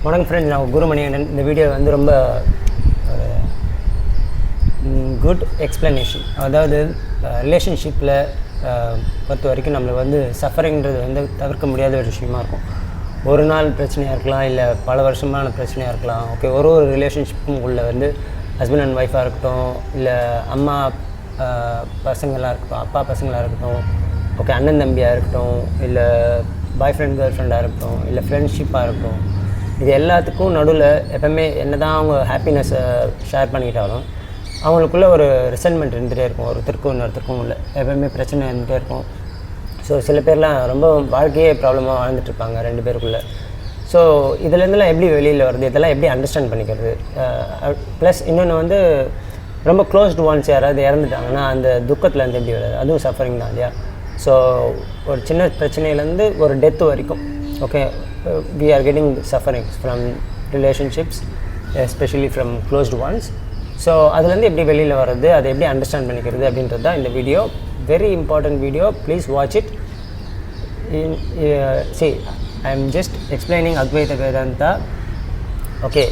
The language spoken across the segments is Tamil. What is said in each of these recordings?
வணக்கம் ஃப்ரெண்ட்ஸ், நான் குருமணிகண்டன். இந்த வீடியோ வந்து ரொம்ப ஒரு குட் எக்ஸ்ப்ளனேஷன். அதாவது ரிலேஷன்ஷிப்பில் பொறுத்த வரைக்கும் நம்மளுக்கு வந்து சஃபரிங்கிறது வந்து தவிர்க்க முடியாத ஒரு விஷயமா இருக்கும். ஒரு நாள் பிரச்சனையாக இருக்கலாம், இல்லை பல வருஷமான பிரச்சனையாக இருக்கலாம். ஓகே, ஒரு ரிலேஷன்ஷிப்பும் உள்ள வந்து ஹஸ்பண்ட் அண்ட் ஒய்ஃபாக இருக்கட்டும், இல்லை அம்மா பசங்களாக இருக்கட்டும், அப்பா பசங்களாக இருக்கட்டும், ஓகே அண்ணன் தம்பியாக இருக்கட்டும், இல்லை பாய் ஃப்ரெண்ட் கேர்ள் ஃப்ரெண்டாக இருக்கட்டும், இல்லை ஃப்ரெண்ட்ஷிப்பாக இருக்கட்டும், இது எல்லாத்துக்கும் நடுவில் எப்போவுமே என்ன தான் அவங்க ஹாப்பினஸ்ஸை ஷேர் பண்ணிக்கிட்டாலும் அவங்களுக்குள்ள ஒரு ரிசன்மெண்ட் இருந்துகிட்டே இருக்கும். ஒருத்தருக்கும் இன்னொருத்தருக்கும் உள்ள எப்போவுமே பிரச்சனை இருந்துகிட்டே இருக்கும். ஸோ சில பேர்லாம் ரொம்ப வாழ்க்கையே ப்ராப்ளமாக வாழ்ந்துட்டுருப்பாங்க ரெண்டு பேருக்குள்ளே. ஸோ இதுலேருந்துலாம் எப்படி வெளியில் வருது, இதெல்லாம் எப்படி அண்டர்ஸ்டாண்ட் பண்ணிக்கிறது. ப்ளஸ் இன்னொன்று வந்து ரொம்ப க்ளோஸ்டு ஒன்ஸ் யாராவது இறந்துட்டாங்கன்னா அந்த துக்கத்துலேருந்து எப்படி வருது, அதுவும் சஃபரிங் தான் இல்லையா. ஸோ ஒரு சின்ன பிரச்சனையிலேருந்து ஒரு டெத்து வரைக்கும் okay we are getting sufferings from relationships, especially from closed ones. So அதுலேருந்து எப்படி வெளியில் வர்றது, அதை எப்படி அண்டர்ஸ்டாண்ட் பண்ணிக்கிறது அப்படின்றது தான் இந்த video. Very important video, please watch it. See, I am just explaining Advaita Vedanta. Okay,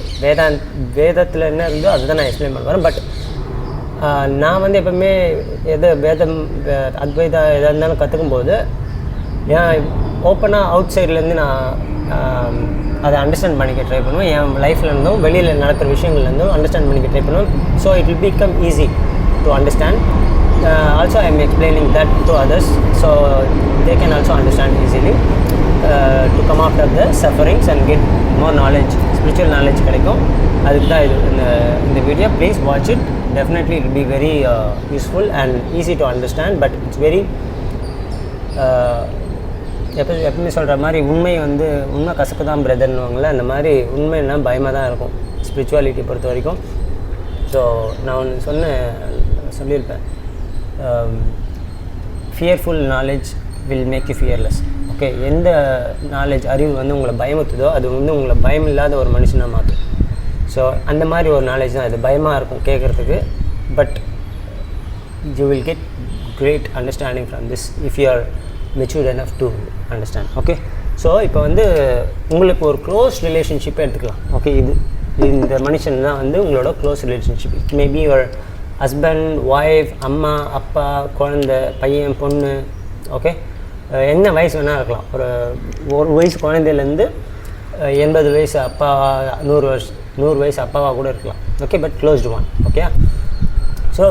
வேதத்தில் என்ன இருந்தோ அதுதான் நான் எக்ஸ்பிளைன் பண்ணுவேன். பட் நான் வந்து எப்போவுமே வேதம் அத்வைதா எதாக இருந்தாலும் கற்றுக்கும்போது ஏன் ஓப்பனாக அவுட் சைட்லேருந்து நான் அதை அண்டர்ஸ்டாண்ட் பண்ணிக்க ட்ரை பண்ணுவேன். என் லைஃப்லேருந்தும் வெளியில் நடக்கிற விஷயங்கள்லேருந்தும் அண்டர்ஸ்டாண்ட் பண்ணிக்க ட்ரை பண்ணுவேன். So it will become easy to understand. Also I am explaining that to others, so they can also understand easily to come after the sufferings and get more knowledge, spiritual knowledge கிடைக்கும். அதுக்கு தான் இது இந்த video. Please watch it. Definitely it be very useful and easy to understand. But it's very எப்பவுமே சொல்கிற மாதிரி உண்மை வந்து உண்மை கசக்கு தான் பிரதர்னுவாங்களே, அந்த மாதிரி உண்மைன்னா பயமாக தான் இருக்கும் ஸ்பிரிச்சுவாலிட்டி பொறுத்த வரைக்கும். ஸோ நான் ஒன்று சொல்லியிருப்பேன், fearful knowledge will make you fearless. Okay, எந்த நாலேஜ் அறிவு வந்து உங்களை பயமுத்துதோ அது வந்து உங்களை பயம் இல்லாத ஒரு மனுஷனாக மாற்றும். ஸோ அந்த மாதிரி ஒரு நாலேஜ் தான் இது. பயமாக இருக்கும் கேட்குறதுக்கு, but you will get great understanding from this if you are mature enough to understand. Okay, so இப்போ வந்து உங்களுக்கு ஒரு க்ளோஸ் ரிலேஷன்ஷிப்பை எடுத்துக்கலாம். ஓகே, இந்த மனுஷன் தான் வந்து உங்களோட close relationship. It maybe your husband, wife, அம்மா, அப்பா, குழந்தை, பையன், பொண்ணு. ஓகே, என்ன வயசு வேணால் இருக்கலாம். ஒரு வயசு குழந்தையிலேருந்து 80 வயசு அப்பா, 100 வயசு அப்பாவாக கூட இருக்கலாம். Okay, but closed one. Okay, so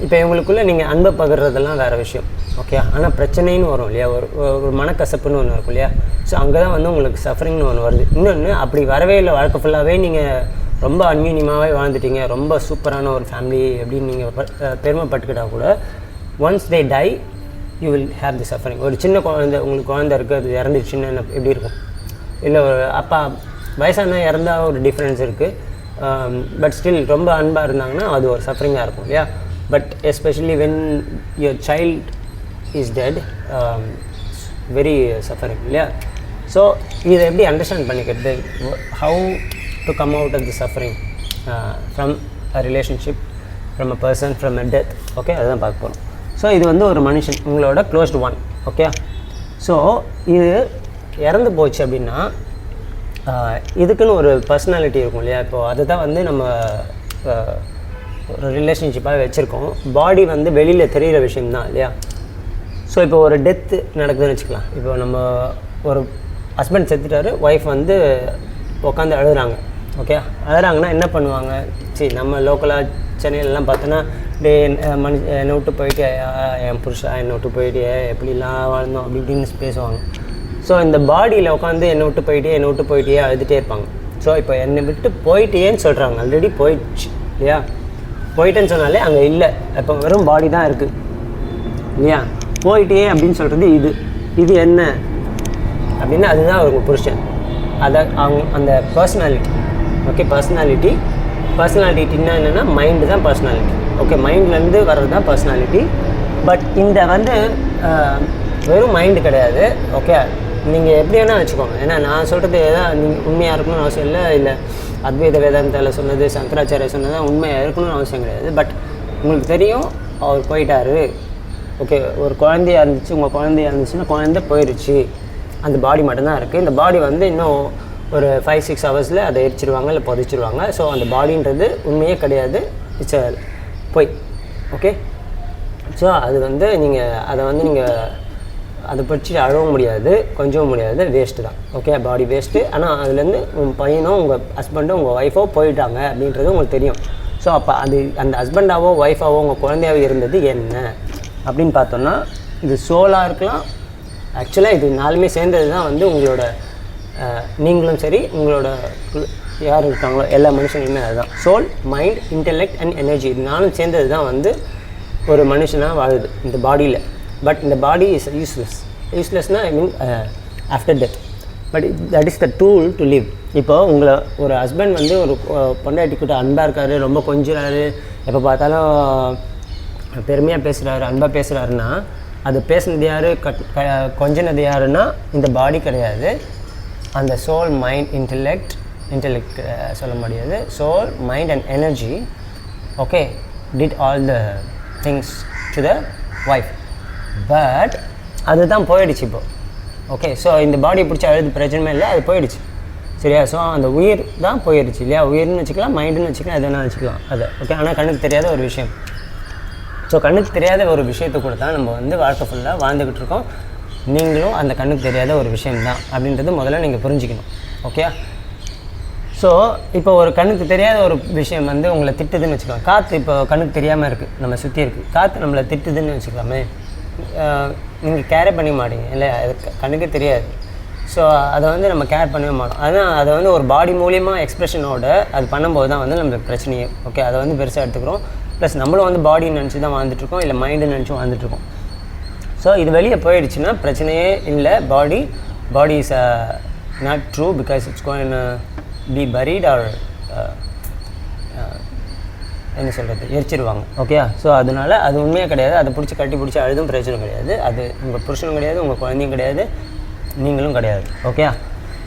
இப்போ இவங்களுக்குள்ளே நீங்கள் அன்பை பகிர்றதெல்லாம் வேறு விஷயம். ஓகே, ஆனால் பிரச்சனைன்னு வரும் இல்லையா, ஒரு மனக்கசப்புன்னு ஒன்று இருக்கும் இல்லையா. ஸோ அங்கே தான் வந்து உங்களுக்கு சஃபரிங்னு ஒன்று வருது. இன்னொன்று அப்படி வரவே இல்லை, வாழ்க்கை ஃபுல்லாகவே நீங்கள் ரொம்ப அன்யூனியமாகவே வாழ்ந்துட்டீங்க, ரொம்ப சூப்பரான ஒரு ஃபேமிலி அப்படின்னு நீங்கள் பெருமைப்பட்டுக்கிட்டால் கூட once they tie you will have the suffering. ஒரு சின்ன குழந்தை, உங்களுக்கு குழந்தை இருக்குது, அது இறந்துச்சுன்னு எப்படி இருக்கும். இல்லை ஒரு அப்பா வயசான இறந்தால் ஒரு டிஃப்ரென்ஸ் இருக்குது. பட் ஸ்டில் ரொம்ப அன்பாக இருந்தாங்கன்னா அது ஒரு சஃபரிங்காக இருக்கும் இல்லையா. But especially when your child is dead, very suffering இல்லையா. ஸோ இதை எப்படி அண்டர்ஸ்டாண்ட் பண்ணிக்கிறது, how to come out of the suffering from a relationship, from a person, from a death. Okay, அதுதான் பார்க்க போகிறோம். ஸோ இது வந்து ஒரு மனுஷன், உங்களோட க்ளோஸ்டு ஒன். ஓகே, ஸோ இது இறந்து போச்சு அப்படின்னா இதுக்குன்னு ஒரு பர்சனாலிட்டி இருக்கும் இல்லையா. இப்போது அதுதான் வந்து நம்ம ஒரு ரிலேஷன்ஷிப்பாக வச்சுருக்கோம். பாடி வந்து வெளியில் தெரிகிற விஷயம்தான் இல்லையா. ஸோ இப்போ ஒரு டெத்து நடக்குதுன்னு வச்சுக்கலாம். இப்போ நம்ம ஒரு ஹஸ்பண்ட் செத்துட்டாரு, ஒய்ஃப் வந்து உட்காந்து அழுகிறாங்க. ஓகே, அழுகிறாங்கன்னா என்ன பண்ணுவாங்க, சரி நம்ம லோக்கலாக சென்னையிலலாம் பார்த்தோன்னா என்னை விட்டு போயிட்டு என் புருஷா என்னை விட்டு போயிட்டு எப்படிலாம் வாழ்ந்தோம் அப்படி இப்படின்னு பேசுவாங்க. ஸோ இந்த பாடியில் உட்காந்து என்னை விட்டு போயிட்டே அழுதுகிட்டே இருப்பாங்க. ஸோ இப்போ என்னை விட்டு போயிட்டேன்னு சொல்கிறாங்க, ஆல்ரெடி போயிடுச்சு இல்லையா. போயிட்டேன்னு சொன்னாலே அங்கே இல்லை, இப்போ வெறும் பாடி தான் இருக்குது இல்லையா. போயிட்டே அப்படின்னு சொல்கிறது இது என்ன அப்படின்னா அதுதான் அவங்க புருஷன். அதை அவங்க அந்த பர்சனாலிட்டி. ஓகே, பர்சனாலிட்டின்னா என்னென்னா மைண்டு தான் பர்சனாலிட்டி. ஓகே, மைண்ட்லேருந்து வர்றது தான் பர்சனாலிட்டி. பட் இந்த வந்து வெறும் மைண்டு கிடையாது. ஓகே, நீங்கள் எப்படி வேணால் வச்சுக்கோங்க. ஏன்னா நான் சொல்கிறது எதாவது நீங்கள் உண்மையாக இருக்கணும்னு அவசியம் இல்லை அத்வைத வேதாந்தாவில் சொன்னது, சங்கராச்சாரிய சொன்னது உண்மையாக இருக்கணும்னு அவசியம் கிடையாது. பட் உங்களுக்கு தெரியும் அவர் போயிட்டாரு. ஓகே, ஒரு குழந்தையாக இருந்துச்சு, உங்கள் குழந்தையாக இருந்துச்சுன்னா குழந்தை போயிடுச்சு, அந்த பாடி மட்டும்தான் இருக்குது. இந்த பாடி வந்து இன்னும் ஒரு 5-6 ஹவர்ஸில் அதை எரிச்சிருவாங்க இல்லை புதைச்சிருவாங்க. ஸோ அந்த பாடின்றது உண்மையே கிடையாது, இட்ஸ் போய். ஓகே, ஸோ அது வந்து நீங்கள் அதை பற்றி அழவும் முடியாது, கொஞ்சவும் முடியாது, வேஸ்ட்டு தான். ஓகே, பாடி வேஸ்ட்டு. ஆனால் அதுலேருந்து உங்கள் பையனோ உங்கள் ஹஸ்பண்டோ உங்கள் ஒய்ஃபோ போயிட்டாங்க அப்படின்றது உங்களுக்கு தெரியும். ஸோ அப்போ அந்த ஹஸ்பண்டாவோ ஒய்ஃபாவோ உங்கள் குழந்தையாவோ இருந்தது என்ன அப்படின்னு பார்த்தோன்னா, இது சோலாக இருக்கலாம். ஆக்சுவலாக இது நாலுமே சேர்ந்தது தான் வந்து உங்களோட நீங்களும் சரி, உங்களோட யார் இருக்காங்களோ எல்லா மனுஷங்களுமே அதுதான். Soul, mind, intellect and energy, இது நானும் சேர்ந்தது தான் வந்து ஒரு மனுஷனாக வாழுது இந்த பாடியில். பட் இந்த பாடி இஸ் யூஸ்லெஸ்னால் I mean after death. But that is the tool to live. இப்போ உங்களை ஒரு ஹஸ்பண்ட் வந்து ஒரு பொண்டாட்டிக்கிட்ட அன்பாக இருக்கார், ரொம்ப கொஞ்சிறாரு, எப்போ பார்த்தாலும் பெருமையாக பேசுகிறாரு, அன்பாக பேசுகிறாருன்னா அது பேசுனது யார், கொஞ்சினது யாருன்னா இந்த பாடி கிடையாது, அந்த சோல், மைண்ட், இன்டெலெக்ட் சொல்ல முடியாது, soul, mind and energy. Okay, did all the things to the wife. But அதுதான் போயிடுச்சு இப்போ. ஓகே, ஸோ இந்த பாடியை பிடிச்சி அழுது பிரச்சனை இல்லை, அது போயிடுச்சு. சரியா? ஸோ அந்த உயிர் தான் போயிடுச்சு இல்லையா? உயிர்னு வச்சுக்கலாம், மைண்டுன்னு வச்சுக்கலாம், எது வேணால் வச்சுக்கலாம் அது. ஓகே, ஆனால் கண்ணுக்கு தெரியாத ஒரு விஷயம். ஸோ கண்ணுக்கு தெரியாத ஒரு விஷயத்தை கூட தான் நம்ம வந்து வாழ்க்கை ஃபுல்லாக வாழ்ந்துக்கிட்டு இருக்கோம். நீங்களும் அந்த கண்ணுக்கு தெரியாத ஒரு விஷயம்தான் அப்படின்றது முதல்ல நீங்கள் புரிஞ்சுக்கணும். ஓகே, ஸோ இப்போ ஒரு கண்ணுக்கு தெரியாத ஒரு விஷயம் வந்து உங்களை திட்டுதுன்னு வச்சுக்கலாம். காற்று இப்போ கண்ணுக்கு தெரியாமல் இருக்குது, நம்ம சுற்றி இருக்குது, காற்று நம்மளை திட்டுதுன்னு வச்சுக்கலாமே, நீங்கள் கேரே பண்ண மாட்டீங்க இல்லை, அது கண்ணுக்கு தெரியாது. ஸோ அதை வந்து நம்ம கேர் பண்ணவே மாட்டோம். ஆனால் அதை வந்து ஒரு பாடி மூலியமாக எக்ஸ்ப்ரெஷனோட அது பண்ணும்போது தான் வந்து நம்மளுக்கு பிரச்சனையே. ஓகே, அதை வந்து பெருசாக எடுத்துக்கிறோம். ப்ளஸ் நம்மளும் வந்து பாடின்னு நினச்சி தான் வாழ்ந்துட்டுருக்கோம், இல்லை மைண்டுன்னு நினச்சி வாழ்ந்துட்டுருக்கோம். ஸோ இது வெளியே போயிடுச்சுன்னா பிரச்சனையே இல்லை. Body is not true because it's going be buried or என்ன சொல்கிறது, எரிச்சிருவாங்க. ஓகே, ஸோ அதனால் அது உண்மையாக கிடையாது. அதை கட்டி பிடிச்சி அழுதும் பிரச்சனை கிடையாது. அது உங்கள் புருஷனும் கிடையாது, உங்கள் குழந்தையும் கிடையாது, நீங்களும் கிடையாது. ஓகே,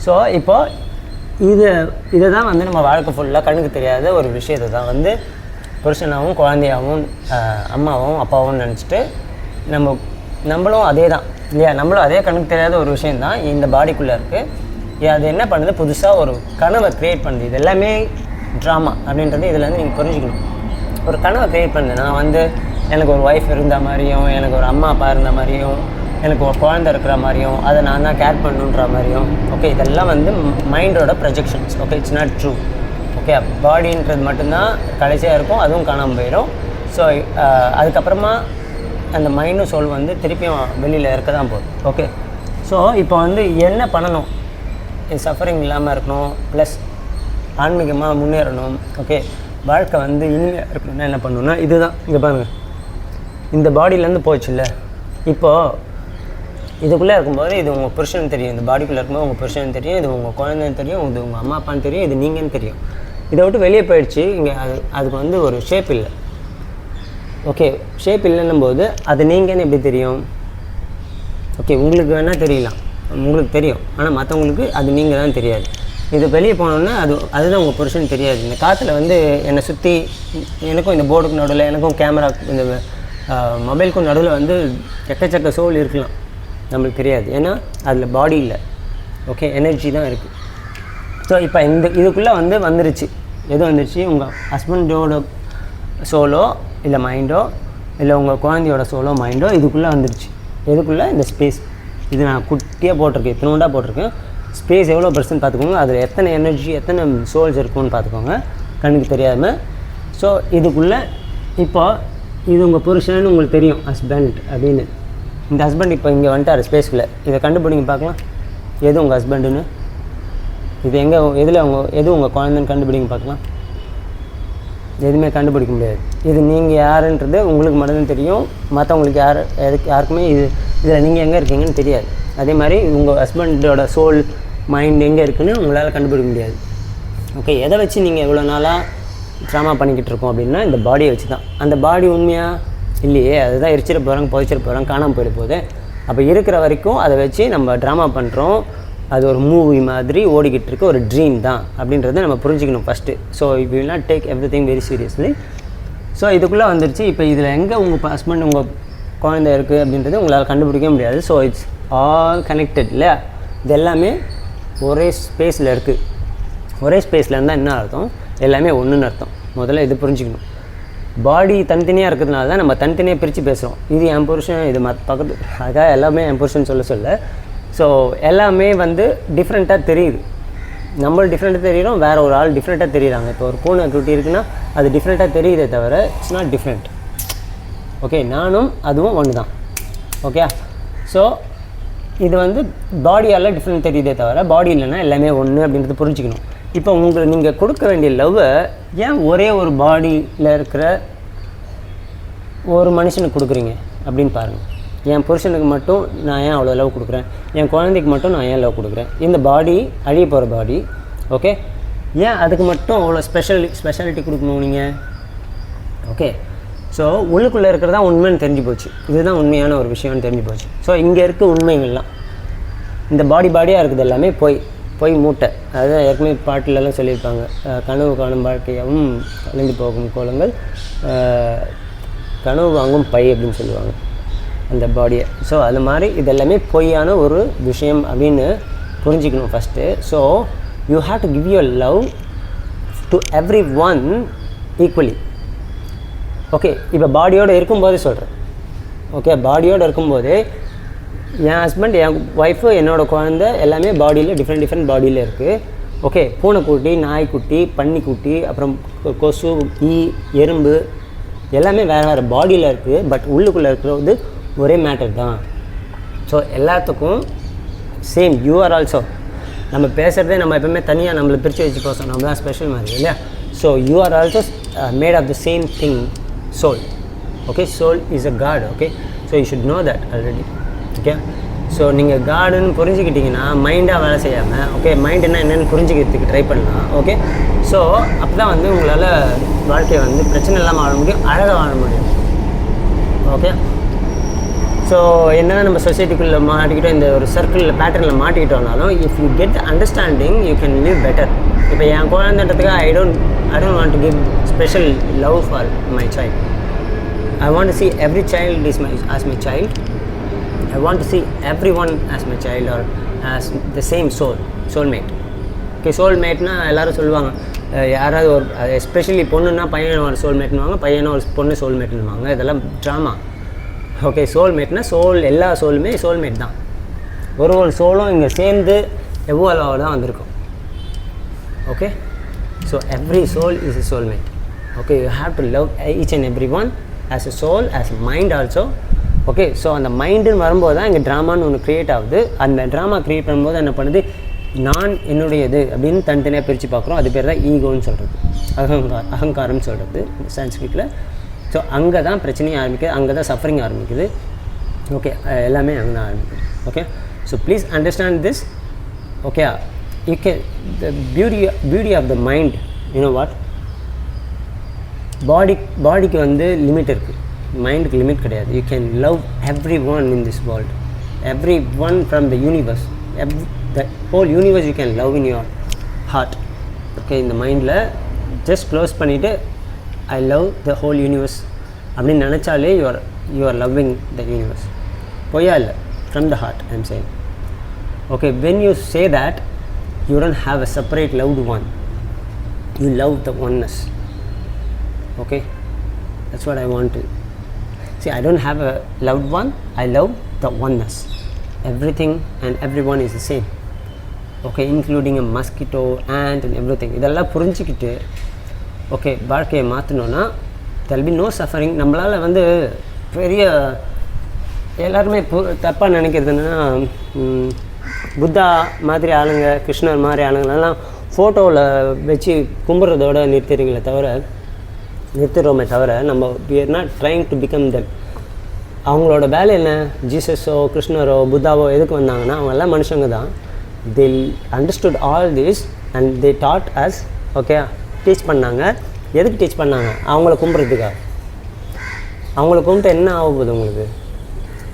ஸோ இப்போது இதை தான் வந்து நம்ம வாழ்க்கை ஃபுல்லாக கண்ணுக்கு தெரியாத ஒரு விஷயத்தை தான் வந்து புருஷனாகவும் குழந்தையாகவும் அம்மாவும் அப்பாவும் நினச்சிட்டு நம்மளும் அதே தான் இல்லையா? நம்மளும் அதே கண்ணுக்கு தெரியாத ஒரு விஷயந்தான் இந்த பாடிக்குள்ளே இருக்குது. அது என்ன பண்ணுது, புதுசாக ஒரு கனவை க்ரியேட் பண்ணுது. இது எல்லாமே ட்ராமா அப்படின்றது இதில் வந்து நீங்கள் புரிஞ்சுக்கணும். ஒரு கனவை க்ரியேட் பண்ணுது. நான் வந்து எனக்கு ஒரு ஒய்ஃப் இருந்த மாதிரியும், எனக்கு ஒரு அம்மா அப்பா இருந்த மாதிரியும், எனக்கு ஒரு குழந்தை இருக்கிற மாதிரியும், அதை நான் தான் கேர் பண்ணுன்ற மாதிரியும். ஓகே, இதெல்லாம் வந்து மைண்டோட projections. Okay, it's not true. Okay, பாடின்றது மட்டும்தான் கடைசியாக இருக்கும், அதுவும் காணாமல் போயிடும். ஸோ அதுக்கப்புறமா அந்த மைண்டும் சோல் வந்து திருப்பியும் வெளியில் இருக்க தான் போகுது. ஓகே, ஸோ இப்போ வந்து என்ன பண்ணணும், சஃபரிங் இல்லாமல் இருக்கணும், ப்ளஸ் ஆன்மீகமாக முன்னேறணும். ஓகே, வாழ்க்கை வந்து இனிமையாக இருக்கணும்னா என்ன பண்ணணும்னா இதுதான். இங்கே பாருங்கள், இந்த பாடியிலேருந்து போச்சுல்ல, இப்போது இதுக்குள்ளே இருக்கும்போது இது உங்கள் புருஷனுக்கு தெரியும், இந்த பாடிக்குள்ளே இருக்கும்போது உங்கள் புருஷனுக்கு தெரியும், இது உங்கள் குழந்தைன்னு தெரியும், இது உங்கள் அம்மா அப்பான்னு தெரியும், இது நீங்கன்னு தெரியும். இதை விட்டு வெளியே போயிடுச்சு, இங்கே அதுக்கு வந்து ஒரு ஷேப் இல்லை. ஓகே, ஷேப் இல்லைன்னும் போது அது நீங்கன்னு எப்படி தெரியும்? ஓகே, உங்களுக்கு வேணால் தெரியலாம், உங்களுக்கு தெரியும், ஆனால் மற்றவங்களுக்கு அது நீங்கள் தான் தெரியாது. இது வெளியே போனோன்னா அதுதான் உங்கள் புருஷன் தெரியாது. இந்த காற்றுல வந்து என்னை சுற்றி எனக்கும் இந்த போர்டுக்கு நடுவில், எனக்கும் கேமரா இந்த மொபைலுக்கும் நடுவில் வந்து எக்கச்சக்க சோல் இருக்கலாம், நம்மளுக்கு தெரியாது. ஏன்னா அதில் பாடி இல்லை. ஓகே, எனர்ஜி தான் இருக்குது. ஸோ இப்போ இதுக்குள்ளே வந்துருச்சு. எது வந்துருச்சு? உங்கள் ஹஸ்பண்டோட சோலோ இல்லை மைண்டோ, இல்லை உங்கள் குழந்தையோட சோலோ மைண்டோ இதுக்குள்ளே வந்துருச்சு. எதுக்குள்ளே? இந்த ஸ்பேஸ். இது நான் குட்டியாக போட்டிருக்கேன், இத்தினோண்டாக போட்டிருக்கேன். ஸ்பேஸ் எவ்வளோ பெருசுன்னு பார்த்துக்கோங்க, அதில் எத்தனை எனர்ஜி, எத்தனை சோல்ஸ் இருக்குன்னு பார்த்துக்கோங்க, கண்ணுக்கு தெரியாமல். ஸோ இதுக்குள்ளே இது உங்கள் புருஷன்னு உங்களுக்கு தெரியும், ஹஸ்பண்ட் அப்படின்னு. இந்த ஹஸ்பண்ட் இப்போ இங்கே வந்துட்டார் ஸ்பேஸ்க்குள்ளே. இதை கண்டுபிடிங்க பார்க்கலாம், எது உங்கள் ஹஸ்பண்டுன்னு. இது எது உங்கள் குழந்தைன்னு கண்டுபிடிங்க பார்க்கலாம். எதுவுமே கண்டுபிடிக்க முடியாது. இது நீங்கள் யாருன்றது உங்களுக்கு மட்டும்தான் தெரியும், மற்றவங்களுக்கு யாருக்குமே இதில் நீங்கள் எங்கே இருக்கீங்கன்னு தெரியாது. அதே மாதிரி உங்கள் ஹஸ்பண்டோட சோல் மைண்ட் எங்கே இருக்குதுன்னு உங்களால் கண்டுபிடிக்க முடியாது. ஓகே, எதை வச்சு நீங்கள் இவ்வளோ நாளாக ட்ராமா பண்ணிக்கிட்டு இருக்கோம் அப்படின்னா இந்த பாடியை வச்சு தான். அந்த பாடி உண்மையாக இல்லையே, அதுதான் எரிச்சிட போகிறாங்க, புதைச்சிட போகிறாங்க, காணாமல் போயிட போகுது. அப்போ இருக்கிற வரைக்கும் அதை வச்சு நம்ம ட்ராமா பண்ணுறோம். அது ஒரு மூவி மாதிரி ஓடிக்கிட்டு இருக்க ஒரு ட்ரீம் தான் அப்படின்றத நம்ம புரிஞ்சுக்கணும் first. So you will not take every thing very seriously. So இதுக்குள்ளே வந்துருச்சு. இப்போ இதில் எங்கே உங்கள் ஹஸ்பண்ட் உங்கள் குழந்தை இருக்குது அப்படின்றது உங்களால் கண்டுபிடிக்க முடியாது. ஸோ இட்ஸ் ஆல் கனெக்டட் இல்லையா? இது எல்லாமே ஒரே ஸ்பேஸில் இருக்குது. ஒரே ஸ்பேஸில் இருந்தால் என்ன அர்த்தம்? எல்லாமே ஒன்றுன்னு அர்த்தம். முதல்ல இது புரிஞ்சுக்கணும். பாடி தனித்தனியாக இருக்கிறதுனால தான் நம்ம தனித்தனியாக பிரித்து பேசுகிறோம். இது என் புருஷன், இது பக்கத்து, அதுக்காக எல்லாமே என் புருஷன் சொல்ல. ஸோ எல்லாமே வந்து டிஃப்ரெண்ட்டாக தெரியுது. நம்மளும் டிஃப்ரெண்ட்டாக தெரியுறோம், வேறு ஒரு ஆள் டிஃப்ரெண்ட்டாக தெரியுறாங்க. இப்போ ஒரு பூனை குட்டி இருக்குன்னா அது டிஃப்ரெண்ட்டாக தெரியுதே தவிர இட்ஸ் நாட் டிஃப்ரெண்ட். ஓகே, நானும் அதுவும் ஒன்று தான். ஓகே, ஸோ இது வந்து பாடியால் டிஃப்ரெண்ட் தெரியுதே தவிர பாடி இல்லைன்னா எல்லாமே ஒன்று அப்படின்றது புரிஞ்சுக்கணும். இப்போ நீங்கள் கொடுக்க வேண்டிய லவ்வை ஏன் ஒரே ஒரு பாடியில் இருக்கிற ஒரு மனுஷனுக்கு கொடுக்குறீங்க அப்படின்னு பாருங்கள். என் புருஷனுக்கு மட்டும் நான் ஏன் அவ்வளோ லவ் கொடுக்குறேன், என் குழந்தைக்கு மட்டும் நான் ஏன் லவ் கொடுக்குறேன்? இந்த பாடி அழிய போகிற பாடி. ஓகே, ஏன் அதுக்கு மட்டும் அவ்வளோ ஸ்பெஷாலிட்டி கொடுக்கணும் நீங்கள்? ஓகே, ஸோ உள்ளுக்குள்ளே இருக்கிறதா உண்மைன்னு தெரிஞ்சு போச்சு. இதுதான் உண்மையான ஒரு விஷயம்னு தெரிஞ்சு போச்சு. ஸோ இங்கே இருக்க உண்மைகள்லாம் இந்த பாடியாக இருக்குது எல்லாமே போய் மூட்டை. அதுதான் ஏற்கனவே பாட்டிலெல்லாம் சொல்லியிருப்பாங்க, கனவு காணும் வாழ்க்கையாகவும் கலைந்து போகும் கோலங்கள் கனவு வாங்கும் பை அப்படின்னு சொல்லுவாங்க அந்த பாடியை. ஸோ அது மாதிரி இதெல்லாமே பொய்யான ஒரு விஷயம் அப்படின்னு புரிஞ்சுக்கணும் first. So you have to give your love to every one equally. Okay, இப்போ பாடியோடு இருக்கும்போதே சொல்கிறேன். ஓகே, பாடியோடு இருக்கும்போது என் ஹஸ்பண்ட், என் ஒய்ஃபு, என்னோடய குழந்தை எல்லாமே பாடியில் டிஃப்ரெண்ட் பாடியில் இருக்குது. ஓகே, பூனைக்குட்டி, நாய்க்குட்டி, பன்னிக்குட்டி, அப்புறம் கொசு, ஈ, எறும்பு எல்லாமே வேறு பாடியில் இருக்குது. பட் உள்ளுக்குள்ளே இருக்கிறது ஒரே மேட்டர் தான். ஸோ எல்லாத்துக்கும் சேம் யூ ஆர் ஆல்சோ. நம்ம பேசுகிறதே நம்ம எப்பவுமே தனியாக நம்மளை பிரித்து வச்சு பேசுகிறோம், நம்ம தான் ஸ்பெஷல் மாதிரி இல்லையா? So you are also made of the same thing, soul. Okay, soul is a god. Okay, so you should know that already. Okay, so நீங்கள் காடுன்னு புரிஞ்சுக்கிட்டிங்கன்னா மைண்டாக வேலை செய்யாமல், ஓகே, மைண்டுன்னா என்னென்னு புரிஞ்சுக்கிறதுக்கு ட்ரை பண்ணலாம். ஓகே, ஸோ அப்போ தான் வந்து உங்களால் வாழ்க்கையை வந்து பிரச்சனை இல்லாமல் வாழ முடியும், அழகாக வாழ முடியும். ஓகே, ஸோ என்ன நம்ம சொசைட்டிக்குள்ளே மாட்டிக்கிட்டோம், இந்த ஒரு சர்க்கிளில் பேட்டர்னில் மாட்டிக்கிட்டோம்னாலும் if you get understanding you can live better. இப்போ என் குழந்தைன்றதுக்காக ஐ don't want to give special love for my child. I want to see every child as my child. I want to see everyone as my child or as the same soulmate. Okay, soulmateனா எல்லாரும் சொல்லுவாங்க, யாராவது ஒரு எஸ்பெஷலி பொண்ணுன்னா பையன் ஒரு சோல்மேட்னுவாங்க, பையனை ஒரு பொண்ணு சோல்மேட்னுவாங்க. இதெல்லாம் ட்ராமா. ஓகே, சோல்மேட்னா எல்லா சோலுமே சோல்மேட் தான். ஒரு சோலும் இங்கே சேர்ந்து எவ்வளோ தான் வந்திருக்கும். Okay, so every soul is a soulmate. Okay, you have to love each and everyone as a soul, as a mind also. Okay, so அந்த மைண்டுன்னு வரும்போது தான் இங்கே ட்ராமான்னு ஒன்று க்ரியேட் ஆகுது. அந்த ட்ராமா க்ரியேட் பண்ணும்போது என்ன பண்ணுது, நான் என்னுடையது அப்படின்னு தனித்தனியாக பிரித்து பார்க்குறோம். அது பேர் தான் ஈகோன்னு சொல்கிறது, அகங்காரம்னு சொல்கிறது சான்ஸ்கிரிட்டில். ஸோ அங்கே தான் பிரச்சனையும் ஆரம்பிக்குது, அங்கே தான் சஃபரிங் ஆரம்பிக்குது. ஓகே, எல்லாமே அங்கே தான் ஆரம்பிக்குது. Okay, so please understand this. Okay, you can, the beauty of the mind, you know what, பாடிக்கு வந்து லிமிட் இருக்குது, மைண்டுக்கு லிமிட் கிடையாது. You can love everyone in this world, everyone from the universe, the whole universe you can love in your heart. Okay, இந்த மைண்டில் ஜஸ்ட் க்ளோஸ் பண்ணிவிட்டு I love the whole universe அப்படின்னு நினச்சாலே you are loving the universe. பொய்யா இல்லை, from the heart I am saying. Okay, when you say that you don't have a separate loved one, you love the oneness. Okay, that's what I want to see. I don't have a loved one, I love the oneness. Everything and everyone is the same. Okay, including a mosquito, ant and everything. இதெல்லாம் புரிஞ்சுக்கிட்டு ஓகே வாழ்க்கையை மாற்றணுன்னா there will be no suffering. நம்மளால் வந்து பெரிய எல்லாருமே தப்பாக நினைக்கிறது என்னென்னா, புத்தா மாதிரி ஆளுங்க, கிருஷ்ணர் மாதிரி ஆளுங்களெல்லாம் ஃபோட்டோவில் வச்சு கும்பிட்றதோட நிறுத்திடுறோமே தவிர நம்ம we are not trying to become them. அவங்களோட வேலை என்ன, ஜீசஸோ கிருஷ்ணரோ புத்தாவோ எதுக்கு வந்தாங்கன்னா அவங்க எல்லாம் மனுஷங்க தான். they understood all this and they taught us. Okay, teach பண்ணாங்க. எதுக்கு டீச் பண்ணாங்க? அவங்கள கும்பிட்றதுக்காக. அவங்கள கும்பிட்டு என்ன ஆக போகுது உங்களுக்கு?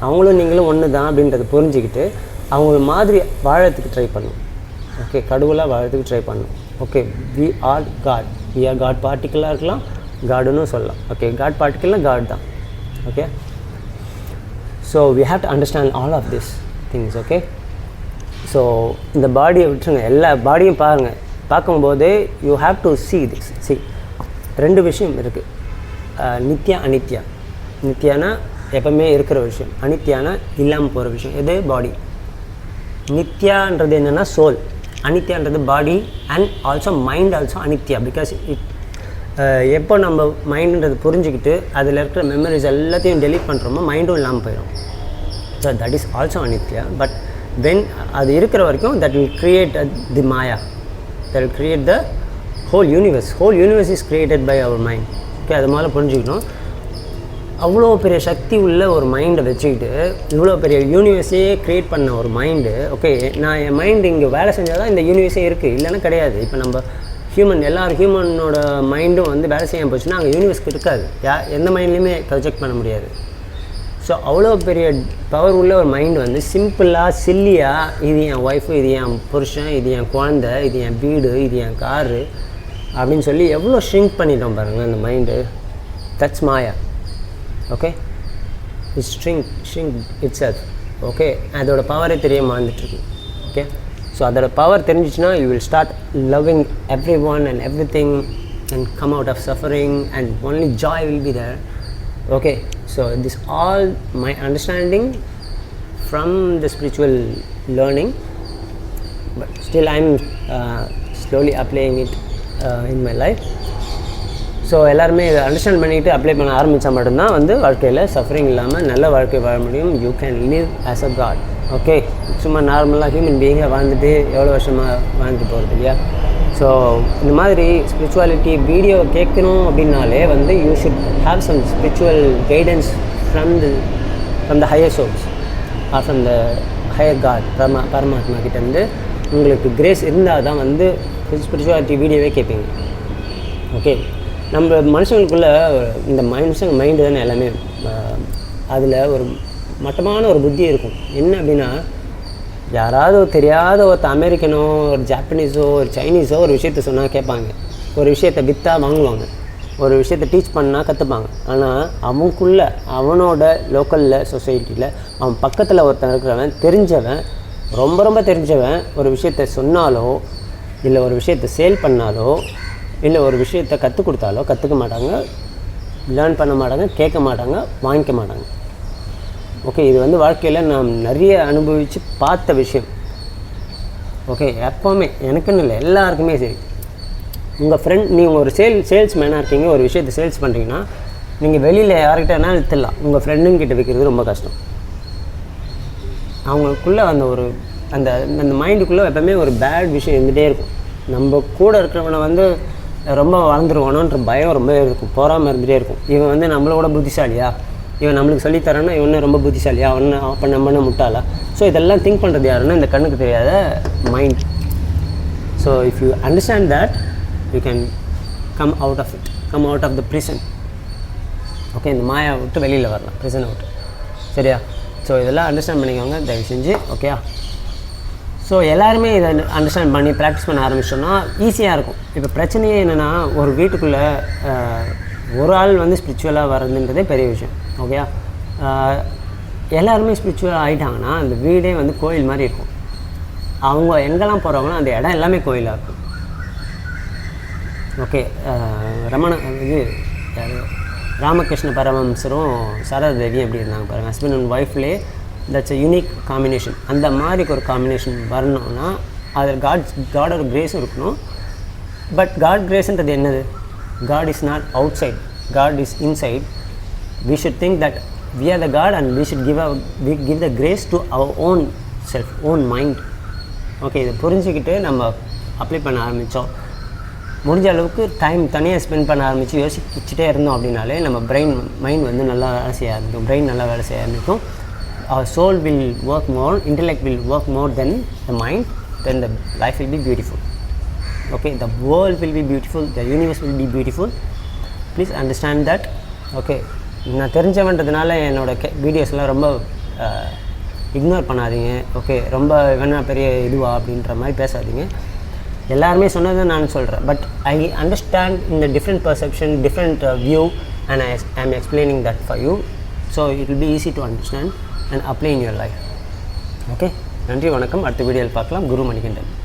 அவங்களும் நீங்களும் ஒன்று தான் அப்படின்றத புரிஞ்சுக்கிட்டு அவங்கள மாதிரி வாழறதுக்கு ட்ரை பண்ணணும். ஓகே, கடவுளாக வாழறதுக்கு ட்ரை பண்ணணும். Okay, we are God, we are God பார்ட்டிக்கலாக இருக்கலாம், காடுன்னு சொல்லலாம். ஓகே, காட் பார்ட்டிக்கல்னால் காட் தான். Okay, so we have to understand all of this things. Okay, so இந்த பாடியை விட்டுருங்க, எல்லா பாடியும் பாருங்கள். பார்க்கும்போது you have to see this. see 2 விஷயம் இருக்குது, நித்யா அனித்யா. நித்யானா எப்பவுமே இருக்கிற விஷயம், அனித்யானா இல்லாமல் போகிற விஷயம். எது? பாடி. நித்யான்றது என்னென்னா சோல், அனித்யான்றது body and also mind also அனித்யா. பிகாஸ் எப்போ நம்ம மைண்டுன்றது புரிஞ்சுக்கிட்டு அதில் இருக்கிற மெமரிஸ் எல்லாத்தையும் டெலீட் பண்ணுறோமோ மைண்டும் இல்லாமல் போயிடும். ஸோ தட் இஸ் ஆல்சோ அனித்யா. பட் வென் அது இருக்கிற வரைக்கும் that will create the maya, that will create the whole universe. Whole universe is created by our mind. Okay, அது மாதிரி புரிஞ்சுக்கணும். அவ்வளோ பெரிய சக்தி உள்ள ஒரு மைண்டை வச்சுக்கிட்டு இவ்வளோ பெரிய யூனிவர்ஸையே க்ரியேட் பண்ண ஒரு மைண்டு. ஓகே, நான் என் மைண்டு இங்கே வேலை செஞ்சால் தான் இந்த யூனிவர்ஸே இருக்குது, இல்லைன்னா கிடையாது. இப்போ நம்ம எல்லாரும் ஹியூமனோட மைண்டும் வந்து வேலை செய்யாமல் போச்சுன்னா அங்கே யூனிவர்ஸ்க்கு இருக்காது, எந்த மைண்ட்லேயுமே ப்ரொஜெக்ட் பண்ண முடியாது. ஸோ அவ்வளோ பெரிய பவர் உள்ள ஒரு மைண்டு வந்து சிம்பிளாக சில்லியாக இது என் ஒய்ஃபு, இது என் புருஷன், இது என் குழந்தை, இது என் வீடு, இது என் காரு அப்படின்னு சொல்லி எவ்வளோ ஷ்ரிங்க் பண்ணிட்டோம் பாருங்கள் அந்த மைண்டு. That's maya. Okay, it's shrink itself. Okay, அதோட பவரே தெரிய மாந்துட்டுருக்கு. ஓகே, ஸோ அதோட பவர் தெரிஞ்சிச்சுன்னா you will start loving everyone and everything and come out of suffering and only joy will be there. Okay, so this all my understanding from the spiritual learning, but still I'm slowly applying it in my life. So எல்லாருமே இதை அண்டர்ஸ்டாண்ட் பண்ணிவிட்டு அப்ளை பண்ண ஆரம்பித்தா மட்டும்தான் வந்து வாழ்க்கையில் சஃபரிங் இல்லாமல் நல்ல வாழ்க்கை வாழ முடியும். You can live as a god. Okay, சும்மா நார்மலாக ஹியூமன் பீயிங்காக வாழ்ந்துட்டு எவ்வளோ வருஷமாக வாழ்ந்துட்டு போகிறது இல்லையா? ஸோ இந்த மாதிரி ஸ்பிரிச்சுவாலிட்டி வீடியோ கேட்கணும் அப்படின்னாலே வந்து you should have some spiritual guidance from the higher source or from the higher god, பரமாத்மா கிட்டேருந்து உங்களுக்கு கிரேஸ் இருந்தால் தான் வந்து ஸ்பிரிச்சுவாலிட்டி வீடியோவே கேட்பீங்க. ஓகே, நம்ம மனுஷங்களுக்குள்ளே இந்த மைண்டு தானே எல்லாமே. அதில் ஒரு மட்டமான ஒரு புத்தி இருக்கும். என்ன அப்படின்னா, யாராவது தெரியாத ஒருத்தர் அமெரிக்கனோ ஒரு ஜாப்பனீஸோ ஒரு சைனீஸோ ஒரு விஷயத்த சொன்னால் கேட்பாங்க, ஒரு விஷயத்தை விற்றா வாங்குவாங்க, ஒரு விஷயத்தை டீச் பண்ணால் கற்றுப்பாங்க. ஆனால் அவனுக்குள்ளே அவனோட லோக்கலில் சொசைட்டியில் அவன் பக்கத்தில் ஒருத்தன் இருக்கிறவன் தெரிஞ்சவன், ரொம்ப ரொம்ப தெரிஞ்சவன் ஒரு விஷயத்தை சொன்னாலோ இல்லை ஒரு விஷயத்தை சேல் பண்ணாலோ இல்லை ஒரு விஷயத்தை கற்றுக் கொடுத்தாலோ கற்றுக்க மாட்டாங்க, லேர்ன் பண்ண மாட்டாங்க, கேட்க மாட்டாங்க, வாங்கிக்க மாட்டாங்க. ஓகே, இது வந்து வாழ்க்கையில் நான் நிறைய அனுபவித்து பார்த்த விஷயம். ஓகே, எப்போவுமே எனக்குன்னு இல்லை, எல்லாருக்குமே சரி. உங்கள் ஃப்ரெண்ட், நீங்கள் ஒரு சேல்ஸ்மேனாக இருக்கீங்க, ஒரு விஷயத்தை சேல்ஸ் பண்ணுறீங்கன்னா நீங்கள் வெளியில் யார்கிட்ட வேணாலும் விற்றுலாம், உங்கள் ஃப்ரெண்டுங்கிட்ட விற்கிறது ரொம்ப கஷ்டம். அவங்களுக்குள்ளே அந்த ஒரு அந்த அந்த மைண்டுக்குள்ளே எப்போவுமே ஒரு பேட் விஷயம் இருந்துகிட்டே இருக்கும். நம்ம கூட இருக்கிறவனை வந்து ரொம்ப வளர்ந்துருவானோன்ற பயம் ரொம்ப இருக்கும், போகாமல் இருந்துகிட்டே இருக்கும். இவன் வந்து நம்மளோட புத்திசாலியா, இவன் நம்மளுக்கு சொல்லித்தரான்னா இவன் ரொம்ப புத்திசாலியா, அவனை அப்போ நம்ம முட்டாளா. ஸோ இதெல்லாம் திங்க் பண்ணுறது யாருன்னா இந்த கண்ணுக்கு தெரியாத mind. So if you understand that you can come out of it, come out of the prison. Okay, இந்த மாயா விட்டு வெளியில் வரலாம், ப்ரிசனை விட்டு. சரியா? ஸோ இதெல்லாம் அண்டர்ஸ்டாண்ட் பண்ணிக்கோங்க தயவு செஞ்சு. ஓகேயா? ஸோ எல்லாருமே இதை அண்டர்ஸ்டாண்ட் பண்ணி ப்ராக்டிஸ் பண்ண ஆரம்பிச்சோன்னா ஈஸியாக இருக்கும். இப்போ பிரச்சனையே என்னென்னா, ஒரு வீட்டுக்குள்ளே ஒரு ஆள் வந்து ஸ்பிரிச்சுவலாக வர்றதுன்றதே பெரிய விஷயம். ஓகேயா? எல்லாருமே ஸ்பிரிச்சுவலாக ஆகிட்டாங்கன்னா அந்த வீடே வந்து கோயில் மாதிரி இருக்கும். அவங்க எங்கெல்லாம் போகிறாங்களோ அந்த இடம் எல்லாமே கோயிலாக இருக்கும். ஓகே, ராமகிருஷ்ண பரமஹம்சரும் சாரதா தேவியும் எப்படி இருந்தாங்க பாருங்கள், ஹஸ்பண்ட் அண்ட் ஒய்ஃப்லேயே. That's a unique combination. அந்த மாதிரி ஒரு காம்பினேஷன் வரணும்னா அதில் காடோட கிரேஸும் இருக்கணும். பட் காட் கிரேஸ்ன்றது என்னது? God is not outside, god is inside. We should think that we are the god and we should give the grace to our own self, own mind. Okay, இதை புரிஞ்சுக்கிட்டு நம்ம அப்ளை பண்ண ஆரம்பித்தோம். முடிஞ்ச அளவுக்கு டைம் தனியாக ஸ்பெண்ட் பண்ண ஆரம்பித்து யோசிச்சுட்டே இருந்தோம் அப்படின்னாலே நம்ம மைண்ட் வந்து நல்லா வேலை செய்ய ஆரம்பிக்கும், பிரெயின் நல்லா வேலை செய்ய ஆரம்பிக்கும். Our soul will work more, intellect will work more than the mind, then the life will be beautiful. Okay, the world will be beautiful, the universe will be beautiful. Please understand that. Okay, நான் தெரிஞ்சவன்றதுனால என்னோட வீடியோஸ்லாம் ரொம்ப இக்னோர் பண்ணாதீங்க. ஓகே, ரொம்ப வேணா பெரிய இதுவா அப்படின்ற மாதிரி பேசாதீங்க. எல்லாருமே சொன்னதை நான் சொல்கிறேன். But I understand in the different perception, different view, and I am explaining that for you. So it will be easy to understand and apply in your life. Okay, நன்றி, வணக்கம். அடுத்த வீடியோவில் பார்க்கலாம். குரு மணிகண்டன்.